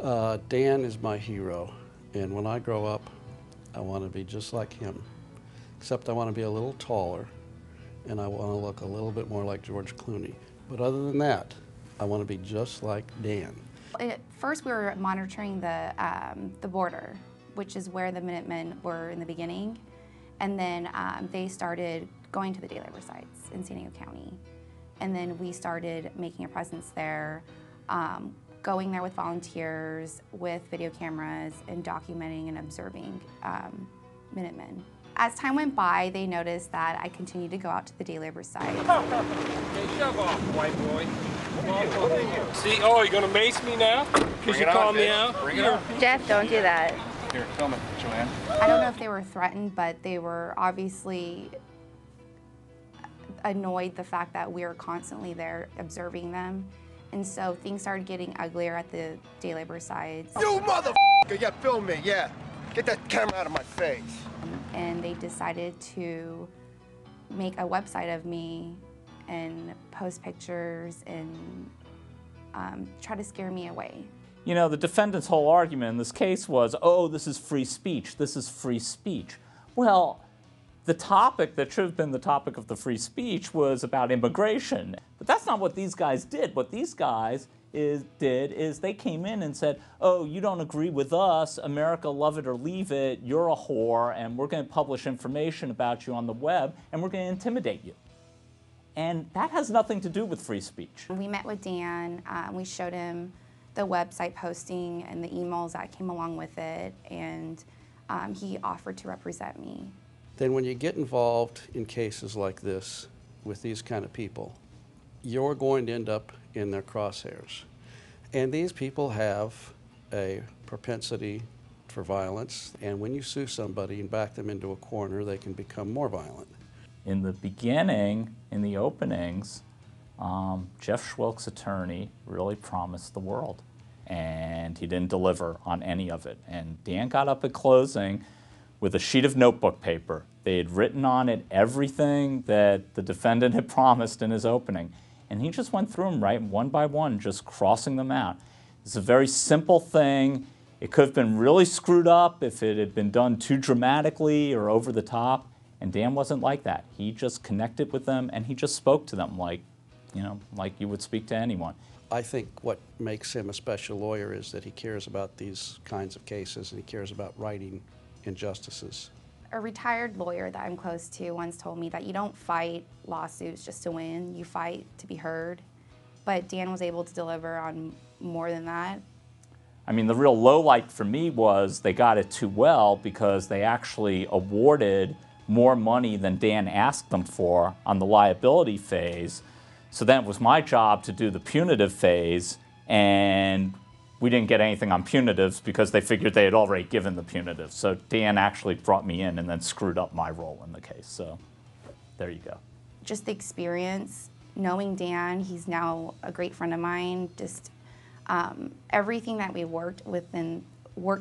Dan is my hero, and when I grow up, I want to be just like him, except I want to be a little taller, and I want to look a little bit more like George Clooney. But other than that, I want to be just like Dan. At first, we were monitoring the border, which is where the Minutemen were in the beginning, and then they started going to the day labor sites in San Diego County, and then we started making a presence there, going there with volunteers, with video cameras, and documenting and observing Minutemen. As time went by, they noticed that I continued to go out to the day labor site. Hey, shove off, white boy. See, oh, you're gonna mace me now? Because you called me out? Bring it on. Jeff, don't do that. Here, film it, Joanne. I don't know if they were threatened, but they were obviously annoyed the fact that we were constantly there observing them. And so things started getting uglier at the day labor sites. You motherfucker! Yeah, film me, yeah. Get that camera out of my face. And they decided to make a website of me and post pictures and try to scare me away. You know, the defendant's whole argument in this case was, oh, this is free speech, this is free speech. Well, the topic that should have been the topic of the free speech was about immigration. But that's not what these guys did. What these guys did is they came in and said, oh, you don't agree with us, America, love it or leave it, you're a whore, and we're going to publish information about you on the web, and we're going to intimidate you. And that has nothing to do with free speech. We met with Dan, we showed him the website posting and the emails that came along with it, and he offered to represent me. Then when you get involved in cases like this with these kind of people, you're going to end up in their crosshairs. And these people have a propensity for violence, and when you sue somebody and back them into a corner, they can become more violent. In the beginning, in the openings, Jeff Schwilk's attorney really promised the world, and he didn't deliver on any of it. And Dan got up at closing with a sheet of notebook paper. They had written on it everything that the defendant had promised in his opening. And he just went through them, right, one by one, just crossing them out. It's a very simple thing. It could have been really screwed up if it had been done too dramatically or over the top. And Dan wasn't like that. He just connected with them and he just spoke to them like, you know, like you would speak to anyone. I think what makes him a special lawyer is that he cares about these kinds of cases and he cares about righting injustices. A retired lawyer that I'm close to once told me that you don't fight lawsuits just to win, you fight to be heard. But Dan was able to deliver on more than that. I mean, the real low light for me was they got it too well because they actually awarded more money than Dan asked them for on the liability phase. So then it was my job to do the punitive phase, and we didn't get anything on punitives because they figured they had already given the punitives. So Dan actually brought me in and then screwed up my role in the case. So there you go. Just the experience, knowing Dan, he's now a great friend of mine, just everything that we worked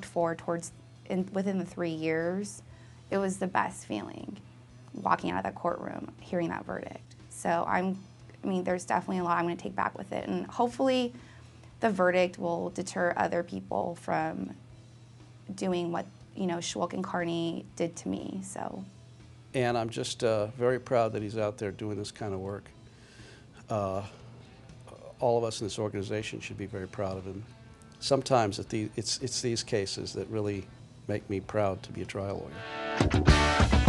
for within the 3 years, it was the best feeling, walking out of that courtroom, hearing that verdict. So I mean, there's definitely a lot I'm going to take back with it, and hopefully the verdict will deter other people from doing what, you know, Schwilk and Carney did to me. So. And I'm just very proud that he's out there doing this kind of work. All of us in this organization should be very proud of him. Sometimes it's these cases that really make me proud to be a trial lawyer.